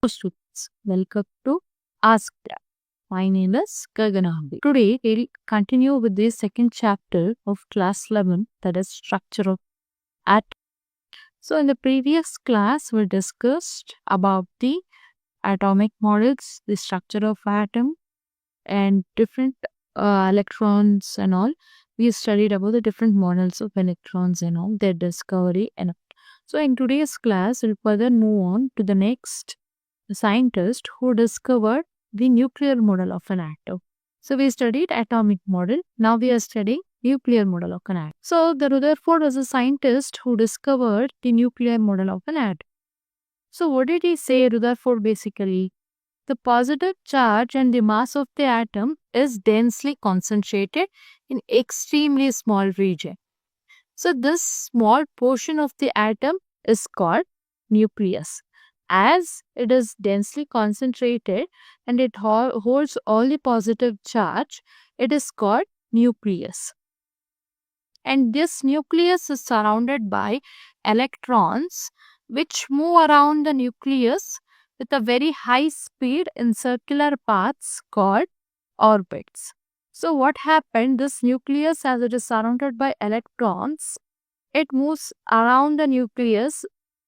Students, welcome to AskPrep. My name is Gagana Ma'am. Today we'll continue with the second chapter of class 11, that is structure of atom. So in the previous class we discussed about the atomic models, the structure of atom and different electrons and all. We studied about the different models of electrons and all, their discovery and all. So in today's class we'll further move on to the next scientist who discovered the nuclear model of an atom. So we studied atomic model. Now we are studying nuclear model of an atom. So the Rutherford was a scientist who discovered the nuclear model of an atom. So what did he say, Rutherford? Basically, the positive charge and the mass of the atom is densely concentrated in extremely small region. So this small portion of the atom is called nucleus. As it is densely concentrated and it holds all the positive charge, it is called nucleus. And this nucleus is surrounded by electrons which move around the nucleus with a very high speed in circular paths called orbits. So what happened, this nucleus, as it is surrounded by electrons, it moves around the nucleus.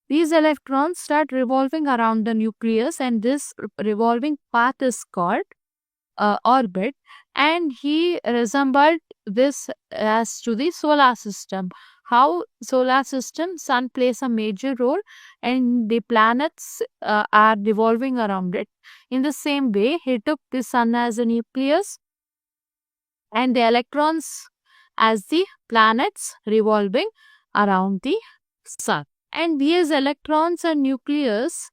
These electrons start revolving around the nucleus and this revolving path is called orbit, and he resembled this as to the solar system. How solar system, sun plays a major role and the planets are revolving around it. In the same way, he took the sun as a nucleus and the electrons as the planets revolving around the sun. And these electrons and nucleus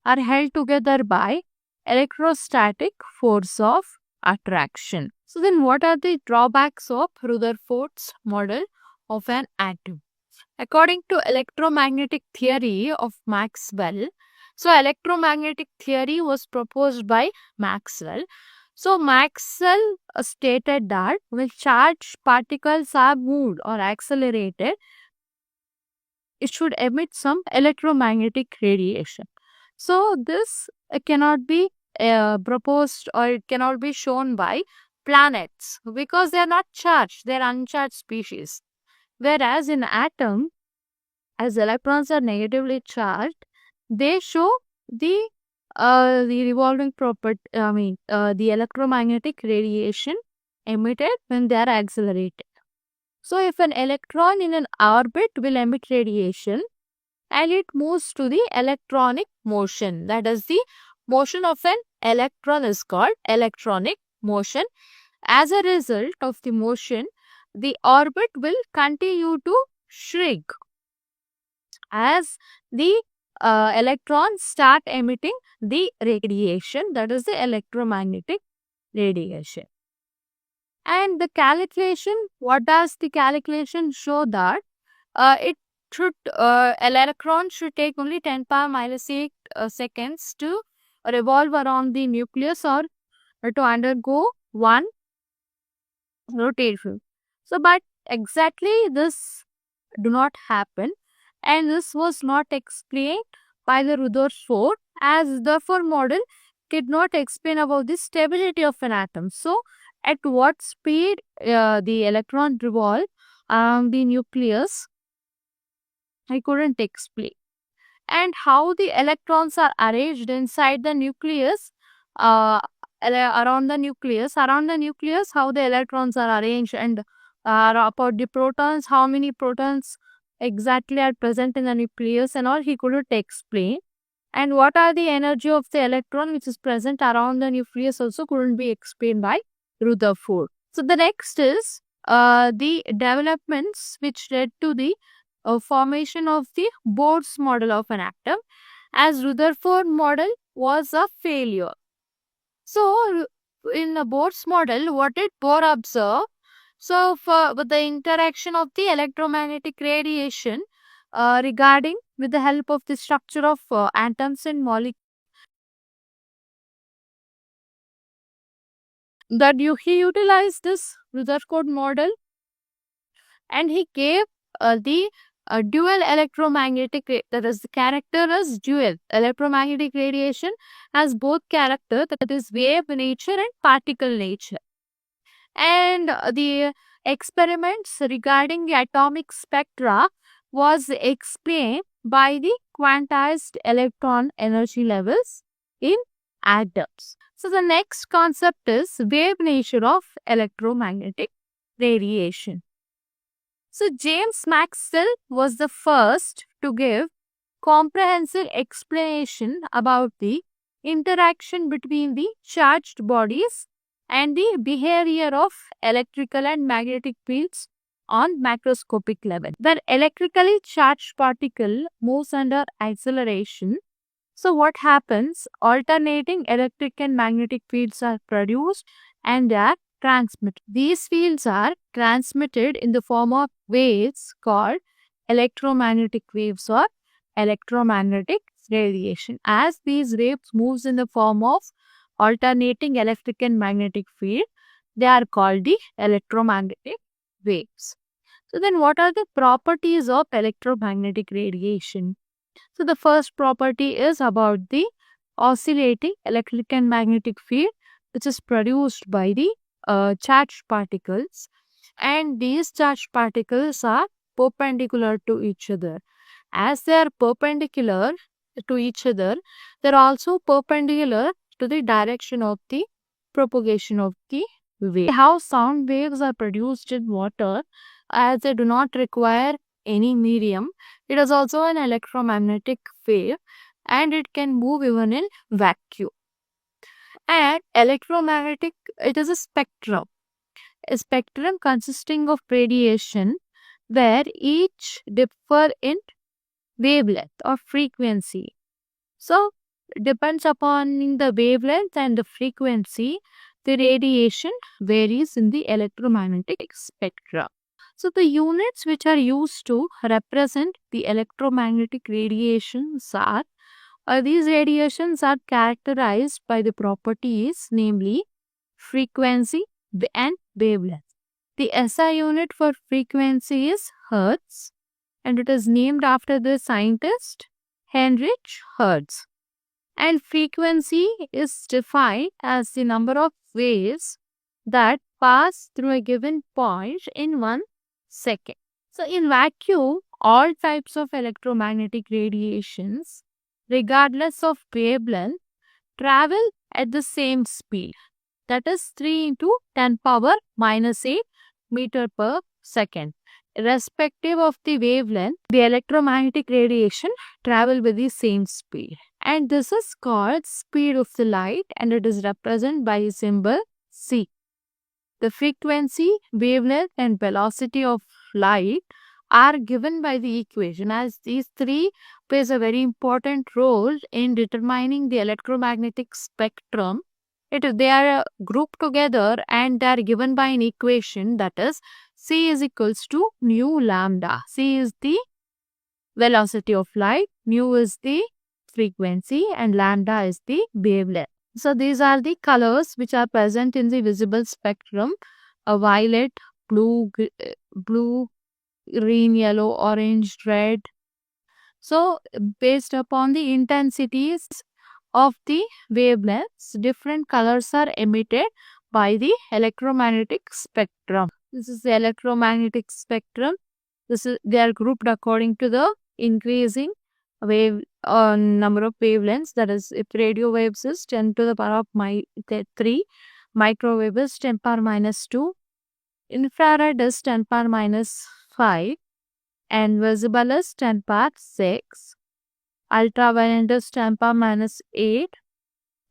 are held together by electrostatic force of attraction. So then what are the drawbacks of Rutherford's model of an atom? According to electromagnetic theory of Maxwell, so electromagnetic theory was proposed by Maxwell. So Maxwell stated that when charged particles are moved or accelerated, it should emit some electromagnetic radiation. So this cannot be proposed or it cannot be shown by planets because they are not charged, they are uncharged species. Whereas in atom, as electrons are negatively charged, they show the revolving property, the electromagnetic radiation emitted when they are accelerated. So if an electron in an orbit will emit radiation and it moves to the electronic motion, that is the motion of an electron is called electronic motion. As a result of the motion, the orbit will continue to shrink as the electrons start emitting the radiation, that is the electromagnetic radiation. And the calculation, what does the calculation show? That it should an electron should take only 10 power minus 8 seconds to revolve around the nucleus or to undergo one rotation. So but exactly this do not happen, and this was not explained by the Rutherford, as Rutherford model did not explain about the stability of an atom. So at what speed the electron revolve around the nucleus, I couldn't explain. And how the electrons are arranged inside the nucleus, around the nucleus, how the electrons are arranged, and about the protons, how many protons exactly are present in the nucleus and all, he couldn't explain. And what are the energy of the electron which is present around the nucleus also couldn't be explained by Rutherford. So the next is the developments which led to the formation of the Bohr's model of an atom, as Rutherford model was a failure. So in the Bohr's model, what did Bohr observe? So with the interaction of the electromagnetic radiation regarding with the help of the structure of atoms and molecules, that he utilized this Rutherford model and he gave the dual electromagnetic, that is, the character is dual. Electromagnetic radiation has both character, that is wave nature and particle nature. And the experiments regarding the atomic spectra was explained by the quantized electron energy levels in atoms. So the next concept is wave nature of electromagnetic radiation. So James Maxwell was the first to give comprehensive explanation about the interaction between the charged bodies and the behavior of electrical and magnetic fields on macroscopic level. The electrically charged particle moves under acceleration. So what happens? Alternating electric and magnetic fields are produced and they are transmitted. These fields are transmitted in the form of waves called electromagnetic waves or electromagnetic radiation. As these waves moves in the form of alternating electric and magnetic field, they are called the electromagnetic waves. So then what are the properties of electromagnetic radiation? So the first property is about the oscillating electric and magnetic field, which is produced by the charged particles, and these charged particles are perpendicular to each other. As they are perpendicular to each other, they are also perpendicular to the direction of the propagation of the wave. How sound waves are produced in water, as they do not require any medium. It is also an electromagnetic wave and it can move even in vacuum. And electromagnetic, it is a spectrum. A spectrum consisting of radiation where each differ in wavelength or frequency. So, depends upon the wavelength and the frequency, the radiation varies in the electromagnetic spectra. So, the units which are used to represent the electromagnetic radiations are, these radiations are characterized by the properties, namely frequency and wavelength. The SI unit for frequency is Hertz and it is named after the scientist Heinrich Hertz. And frequency is defined as the number of waves that pass through a given point in 1 second. So in vacuum, all types of electromagnetic radiations, regardless of wavelength, travel at the same speed. That is 3 into 10 power minus 8 meter per second. Irrespective of the wavelength, the electromagnetic radiation travel with the same speed. And this is called speed of the light and it is represented by a symbol C. The frequency, wavelength and velocity of light are given by the equation, as these three plays a very important role in determining the electromagnetic spectrum. They are grouped together and they are given by an equation, that is C is equals to nu lambda. C is the velocity of light, nu is the frequency and lambda is the wavelength. So these are the colors which are present in the visible spectrum: a violet, blue, green, yellow, orange, red. So based upon the intensities of the wavelengths, different colors are emitted by the electromagnetic spectrum. This is the electromagnetic spectrum. They are grouped according to the increasing wave number of wavelengths. That is, if radio waves is 10 to the power of 3, microwave is 10 power minus 2, infrared is 10 power minus 5, and visible is 10 power 6, ultraviolet is 10 power minus 8,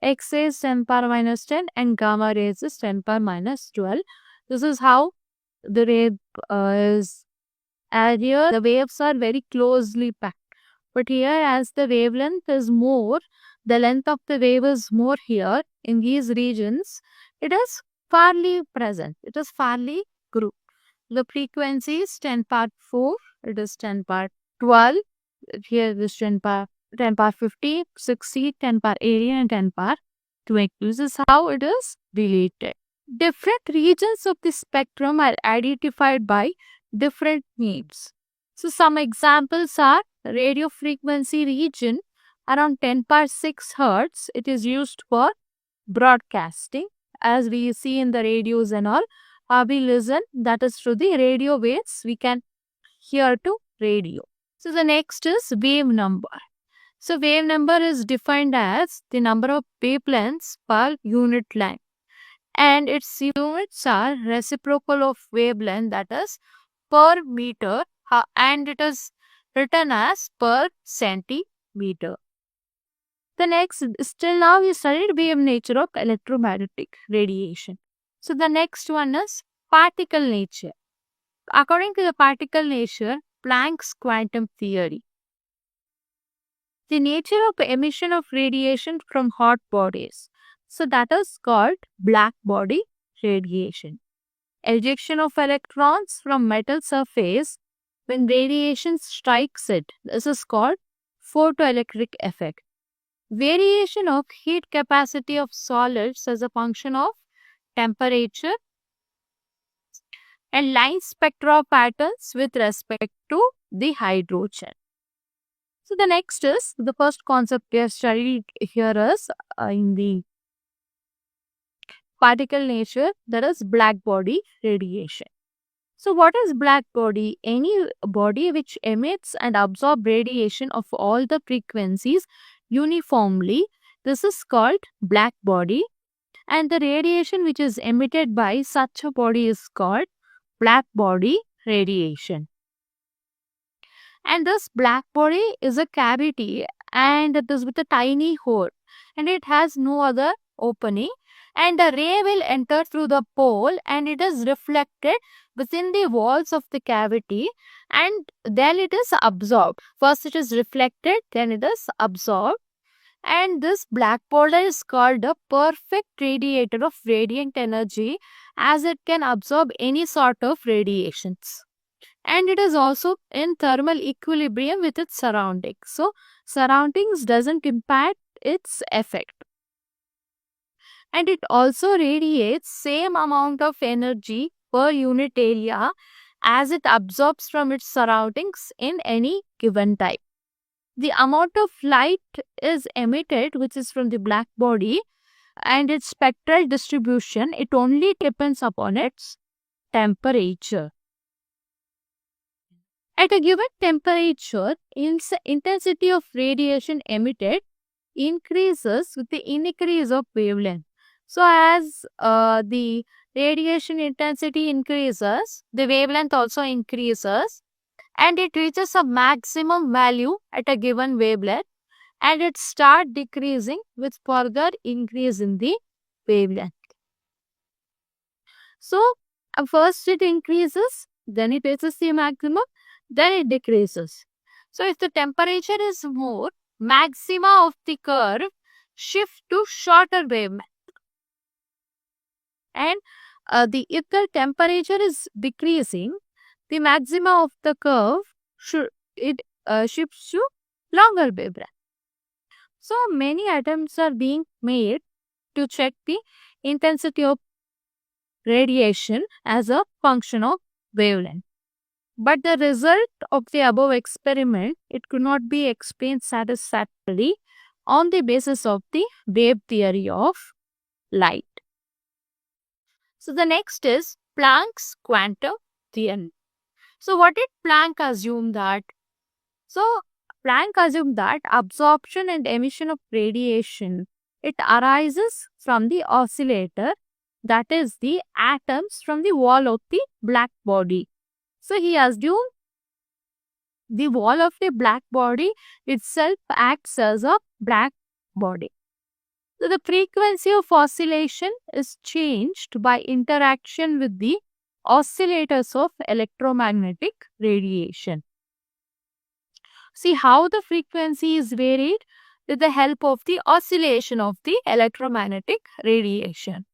X-ray is 10 power minus 10, and gamma rays is 10 power minus 12. This is how the ray is. And here the waves are very closely packed. But here, as the wavelength is more, the length of the wave is more here in these regions, it is farly present. It is farly grouped. The frequency is 10 power 4, it is 10 power 12, here is 10 power 50, 60, 10 power 18 and 10 power 20. This is how it is related. Different regions of the spectrum are identified by different names. So some examples are radio frequency region around 10 × 6 hertz. It is used for broadcasting, as we see in the radios and all. We listen, that is through the radio waves we can hear to radio. So the next is wave number. So wave number is defined as the number of wavelengths per unit length, and its units are reciprocal of wavelength, that is per meter, and it is written as per centimeter. The next, still now we studied wave nature of electromagnetic radiation. So the next one is particle nature. According to the particle nature, Planck's quantum theory, the nature of emission of radiation from hot bodies. So that is called black body radiation. Ejection of electrons from metal surface when radiation strikes it. This is called photoelectric effect. Variation of heat capacity of solids as a function of temperature, and line spectra patterns with respect to the hydrogen. So the next is, the first concept we have studied here is in the particle nature, that is black body radiation. So what is black body? Any body which emits and absorbs radiation of all the frequencies uniformly. This is called black body, and the radiation which is emitted by such a body is called black body radiation. And this black body is a cavity, and it is with a tiny hole, and it has no other opening, and the ray will enter through the pole and it is reflected within the walls of the cavity, and then it is absorbed. First it is reflected, then it is absorbed, and this black body is called a perfect radiator of radiant energy, as it can absorb any sort of radiations. And it is also in thermal equilibrium with its surroundings. So surroundings doesn't impact its effect. And it also radiates same amount of energy per unit area as it absorbs from its surroundings in any given time. The amount of light is emitted, which is from the black body, and its spectral distribution, it only depends upon its temperature. At a given temperature, intensity of radiation emitted increases with the increase of wavelength. So as the radiation intensity increases, the wavelength also increases, and it reaches a maximum value at a given wavelength, and it starts decreasing with further increase in the wavelength. So first it increases, then it reaches the maximum, then it decreases. So if the temperature is more, maxima of the curve shift to shorter wavelength, and if the temperature is decreasing, the maxima of the curve shifts to longer wavelength. So many attempts are being made to check the intensity of radiation as a function of wavelength. But the result of the above experiment, it could not be explained satisfactorily on the basis of the wave theory of light. So the next is Planck's quantum theory. So what did Planck assume that? So Planck assumed that absorption and emission of radiation, it arises from the oscillator, that is the atoms from the wall of the black body. So he assumed the wall of the black body itself acts as a black body. So the frequency of oscillation is changed by interaction with the oscillators of electromagnetic radiation. See how the frequency is varied with the help of the oscillation of the electromagnetic radiation.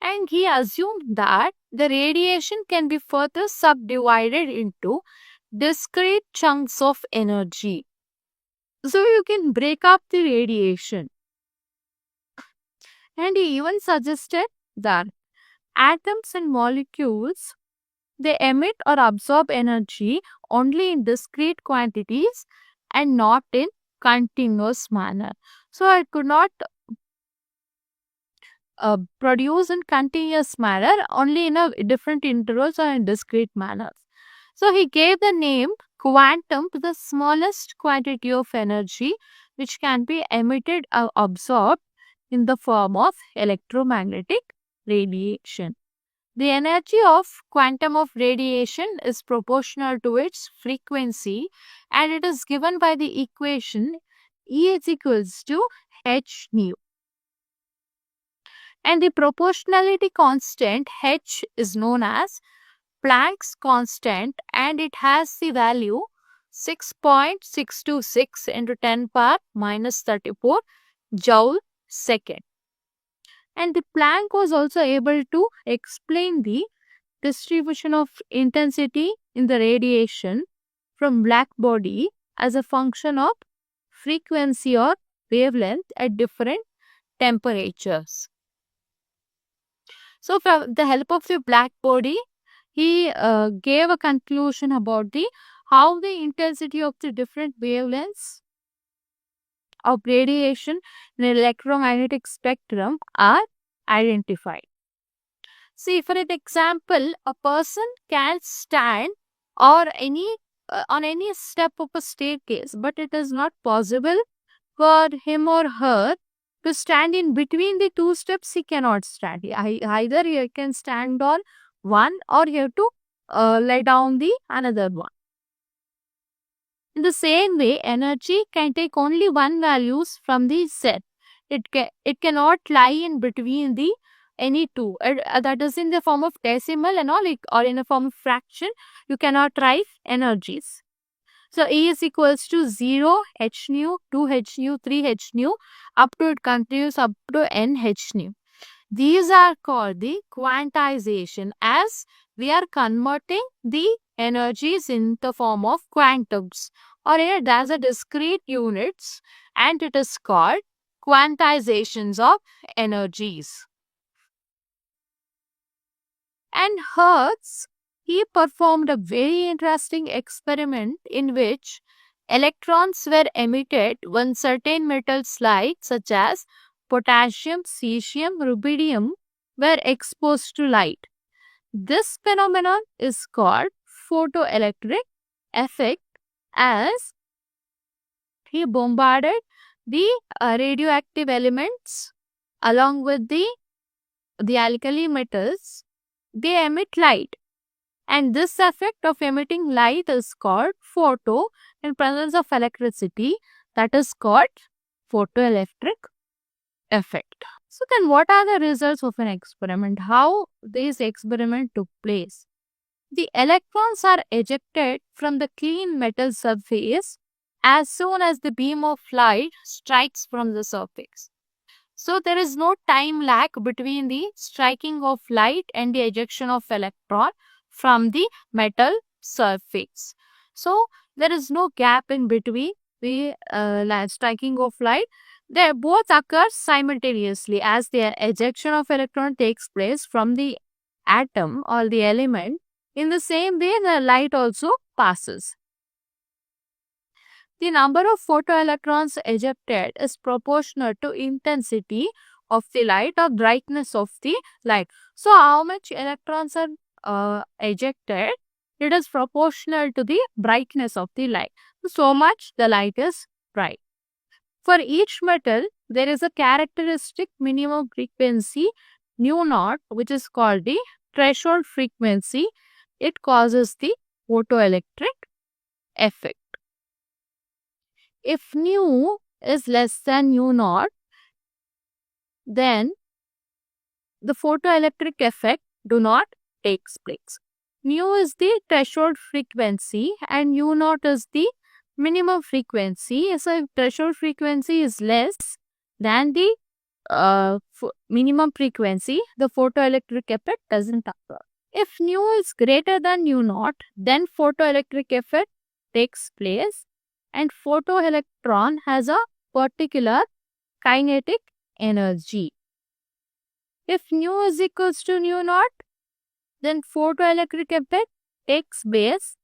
And he assumed that the radiation can be further subdivided into discrete chunks of energy. So you can break up the radiation. And he even suggested that atoms and molecules They emit or absorb energy only in discrete quantities and not in continuous manner. So it could not produce in continuous manner, only in a different intervals or in discrete manners. So he gave the name quantum to the smallest quantity of energy which can be emitted or absorbed in the form of electromagnetic radiation. The energy of quantum of radiation is proportional to its frequency, and it is given by the equation E is equals to h nu. And the proportionality constant h is known as Planck's constant, and it has the value 6.626 into 10 power minus 34 joule second. And the Planck was also able to explain the distribution of intensity in the radiation from black body as a function of frequency or wavelength at different temperatures. So, with the help of the black body, he gave a conclusion about the how the intensity of the different wavelengths of radiation in the electromagnetic spectrum are identified. See, for an example, a person can stand or any on any step of a staircase, but it is not possible for him or her to stand in between the two steps. He cannot stand. Either he can stand on one or he have to lay down the another one. In the same way, energy can take only one values from the set. It cannot lie in between the any two. That is in the form of decimal and all, or in a form of fraction. You cannot write energies. So E is equals to 0 h nu, 2 h nu, 3 h nu, up to it continues up to n h nu. These are called the quantization, as we are converting the energies in the form of quantums, or it has a discrete units, and it is called quantizations of energies. And Hertz, he performed a very interesting experiment in which electrons were emitted when certain metals such as potassium, cesium, rubidium were exposed to light. This phenomenon is called photoelectric effect, as he bombarded the radioactive elements along with the alkali metals. They emit light, and this effect of emitting light is called photo in presence of electricity, that is called photoelectric effect. So then what are the results of an experiment? How this experiment took place? The electrons are ejected from the clean metal surface as soon as the beam of light strikes from the surface. So there is no time lag between the striking of light and the ejection of electron from the metal surface. So there is no gap in between the striking of light. They both occur simultaneously, as the ejection of electron takes place from the atom or the element. In the same way, the light also passes. The number of photoelectrons ejected is proportional to intensity of the light or brightness of the light. So, how much electrons are ejected? It is proportional to the brightness of the light. So much the light is bright. For each metal, there is a characteristic minimum frequency nu naught, which is called the threshold frequency. It causes the photoelectric effect. If nu is less than nu naught, then the photoelectric effect do not takes place. Nu is the threshold frequency and nu naught is the minimum frequency. So if threshold frequency is less than the minimum frequency, the photoelectric effect doesn't occur. If nu is greater than nu naught, then photoelectric effect takes place, and photoelectron has a particular kinetic energy. If nu is equals to nu naught, then photoelectric effect takes place,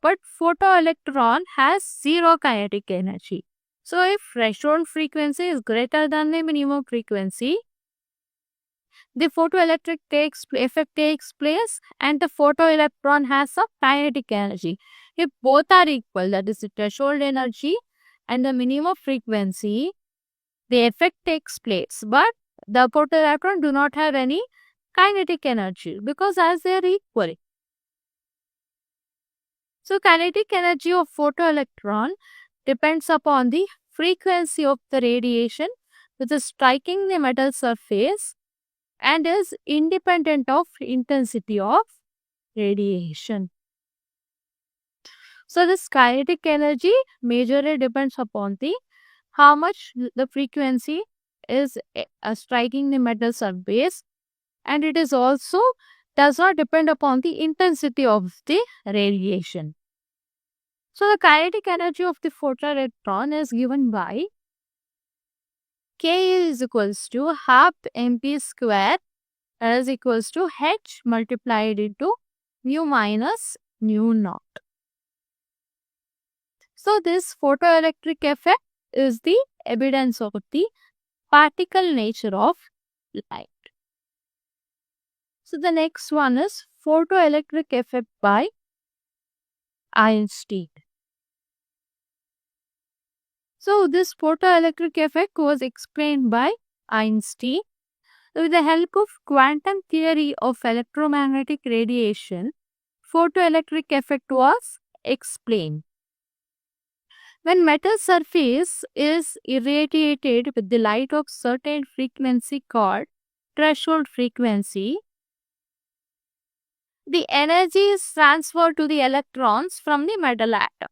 but photoelectron has zero kinetic energy. So if threshold frequency is greater than the minimum frequency, the photoelectric effect takes place and the photoelectron has some kinetic energy. If both are equal, that is the threshold energy and the minimum frequency, the effect takes place, but the photoelectron do not have any kinetic energy because as they are equal. So kinetic energy of photoelectron depends upon the frequency of the radiation which is striking the metal surface and is independent of intensity of radiation. So this kinetic energy majorly depends upon the how much the frequency is striking the metal surface, and it is also does not depend upon the intensity of the radiation. So the kinetic energy of the photoelectron is given by K is equals to half mp square is equals to h multiplied into mu minus mu naught. So this photoelectric effect is the evidence of the particle nature of light. So the next one is photoelectric effect by Einstein. So this photoelectric effect was explained by Einstein. With the help of quantum theory of electromagnetic radiation, photoelectric effect was explained. When metal surface is irradiated with the light of certain frequency called threshold frequency, the energy is transferred to the electrons from the metal atom.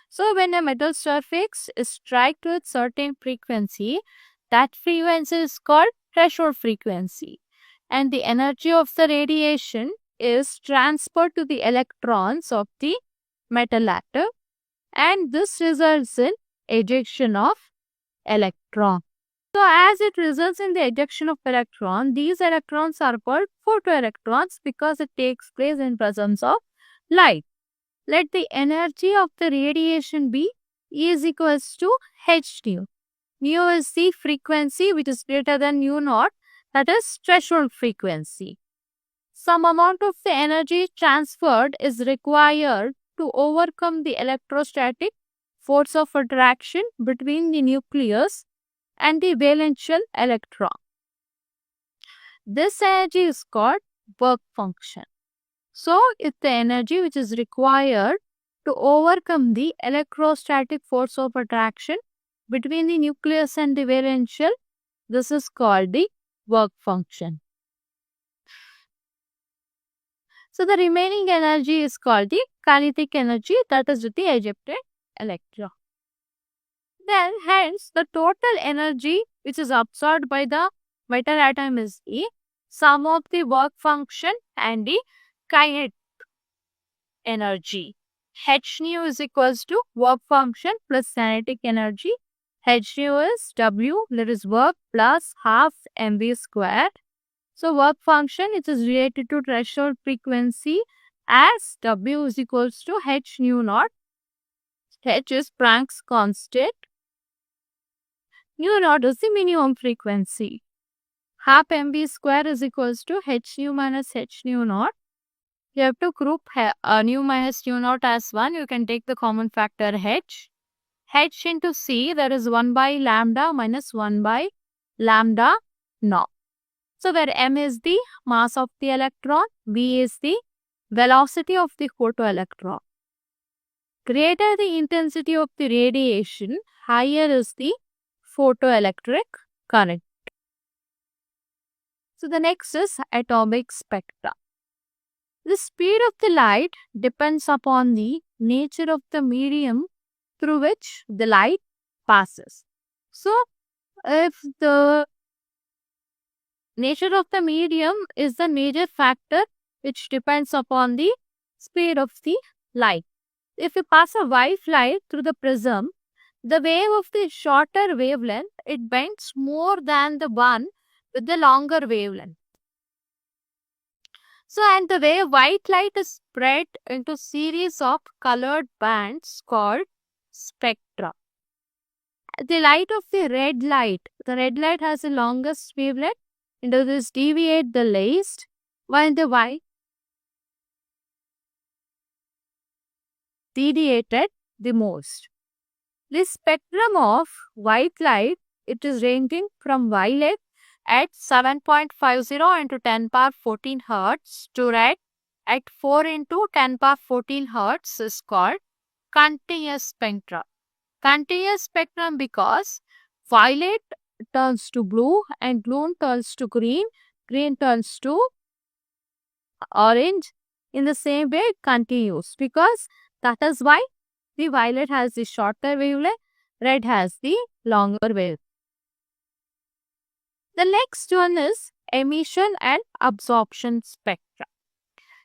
So when a metal surface is struck with certain frequency, that frequency is called threshold frequency, and the energy of the radiation is transferred to the electrons of the metal atom, and this results in ejection of electron. So as it results in the ejection of electron, these electrons are called photoelectrons because it takes place in presence of light. Let the energy of the radiation be E is equals to h nu. Nu is the frequency which is greater than mu naught, that is threshold frequency. Some amount of the energy transferred is required to overcome the electrostatic force of attraction between the nucleus and the valential electron. This energy is called work function. So, if the energy which is required to overcome the electrostatic force of attraction between the nucleus and the valential, this is called the work function. So, the remaining energy is called the kinetic energy, that is with the ejected electron. Then, hence, the total energy which is absorbed by the metal atom is the sum of the work function and the kinetic energy. H nu is equals to work function plus kinetic energy. H nu is W, that is work, plus half mv squared. So work function, it is related to threshold frequency as W is equals to h nu naught. H is Planck's constant. Nu naught is the minimum frequency. Half mv square is equals to h nu minus h nu naught. You have to group nu minus nu naught as 1. You can take the common factor h. H into c, that is 1 by lambda minus 1 by lambda naught. So where m is the mass of the electron, v is the velocity of the photoelectron. Greater the intensity of the radiation, higher is the photoelectric current. So the next is atomic spectra. The speed of the light depends upon the nature of the medium through which the light passes. So, if the nature of the medium is the major factor which depends upon the speed of the light. If you pass a white light through the prism, the wave of the shorter wavelength, it bends more than the one with the longer wavelength. So, and the way white light is spread into series of colored bands called spectra. The light of the red light has the longest wavelength, and it is deviate the least, while the white deviated the most. The spectrum of white light, it is ranging from violet at 7.50 into 10 power 14 hertz to red at 4 into 10 power 14 hertz is called continuous spectra. Continuous spectrum because violet turns to blue and blue turns to green, green turns to orange. In the same way, it continues because that is why the violet has the shorter wavelength, red has the longer wavelength. The next one is emission and absorption spectra.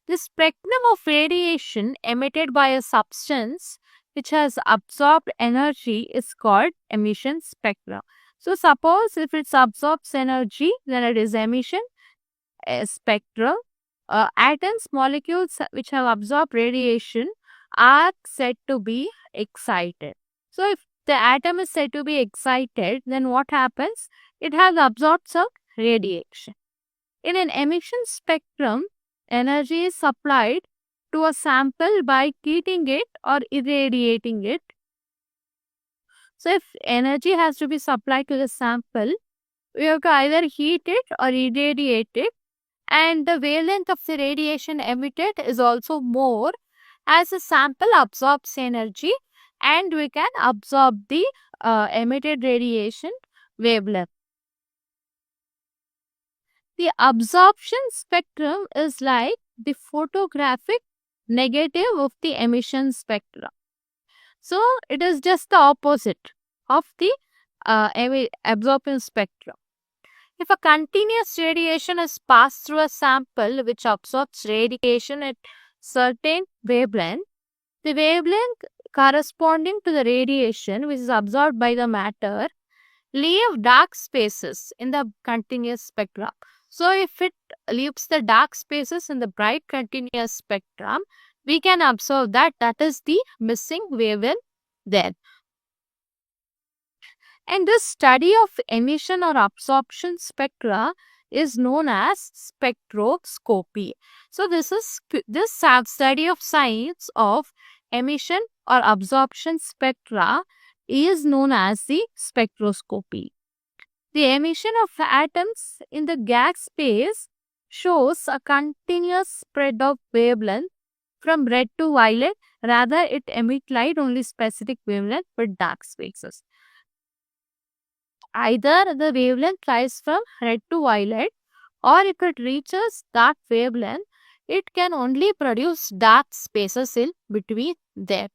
The spectrum of radiation emitted by a substance which has absorbed energy is called emission spectra. So, suppose if it absorbs energy, then it is emission spectrum. Atoms, molecules which have absorbed radiation are said to be excited. So, if the atom is said to be excited, then what happens? It has absorbed some radiation. In an emission spectrum, energy is supplied to a sample by heating it or irradiating it. So, if energy has to be supplied to the sample, we have to either heat it or irradiate it, and the wavelength of the radiation emitted is also more as the sample absorbs energy, and we can absorb the emitted radiation wavelength. The absorption spectrum is like the photographic negative of the emission spectrum. So, it is just the opposite of the absorption spectrum. If a continuous radiation is passed through a sample which absorbs radiation at certain wavelength, the wavelength corresponding to the radiation which is absorbed by the matter leave dark spaces in the continuous spectrum. So, if it leaves the dark spaces in the bright continuous spectrum, we can observe that is the missing wavelength there. And this study of emission or absorption spectra is known as spectroscopy. So, this study of science of emission or absorption spectra is known as the spectroscopy. The emission of atoms in the gas space shows a continuous spread of wavelength from red to violet. Rather, it emits light only specific wavelength with dark spaces. Either the wavelength lies from red to violet, or if it reaches that wavelength, it can only produce dark spaces in between there.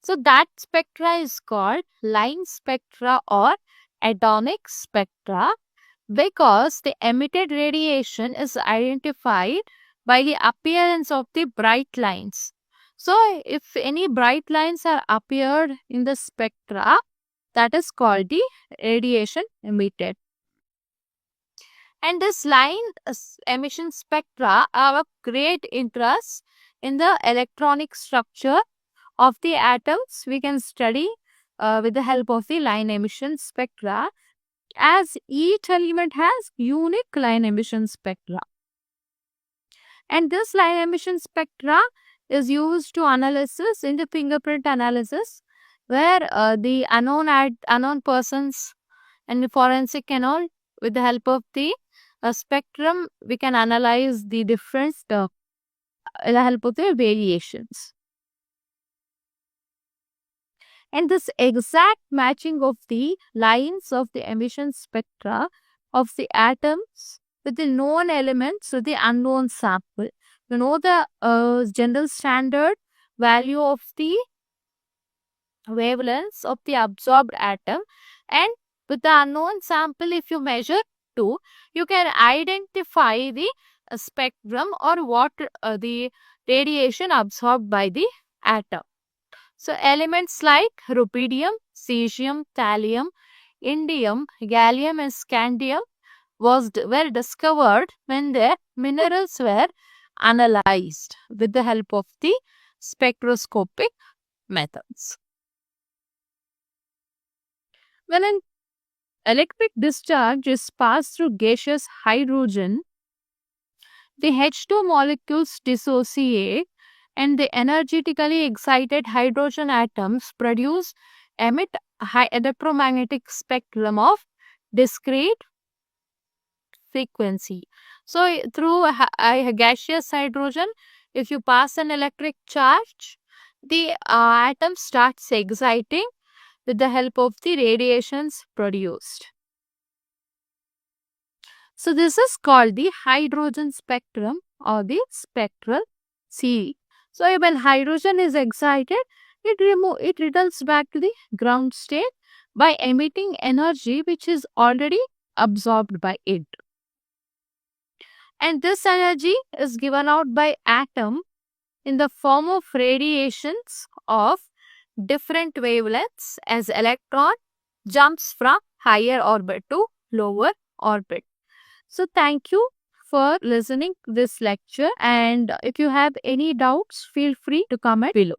So, that spectra is called line spectra or atomic spectra because the emitted radiation is identified by the appearance of the bright lines. So, if any bright lines are appeared in the spectra, that is called the radiation emitted. And this line emission spectra are of great interest in the electronic structure of the atoms. We can study with the help of the line emission spectra, as each element has unique line emission spectra. And this line emission spectra is used to analysis in the fingerprint analysis, where the unknown persons and the forensic and all, with the help of the spectrum, we can analyze the difference with the help of the variations. And this exact matching of the lines of the emission spectra of the atoms with the known elements with the unknown sample. You know the general standard value of the wavelengths of the absorbed atom, and with the unknown sample, if you measure 2, you can identify the spectrum or what the radiation absorbed by the atom. So, elements like rubidium, cesium, thallium, indium, gallium and scandium were discovered when their minerals were analyzed with the help of the spectroscopic methods. When an electric discharge is passed through gaseous hydrogen, the H2 molecules dissociate and the energetically excited hydrogen atoms emit electromagnetic spectrum of discrete frequency. So through a gaseous hydrogen, if you pass an electric charge, the atom starts exciting with the help of the radiations produced. So this is called the hydrogen spectrum or the spectral series. So when hydrogen is excited, it returns back to the ground state by emitting energy which is already absorbed by it. And this energy is given out by atom in the form of radiations of different wavelengths as electron jumps from higher orbit to lower orbit. So thank you for listening this lecture, and if you have any doubts, feel free to comment below.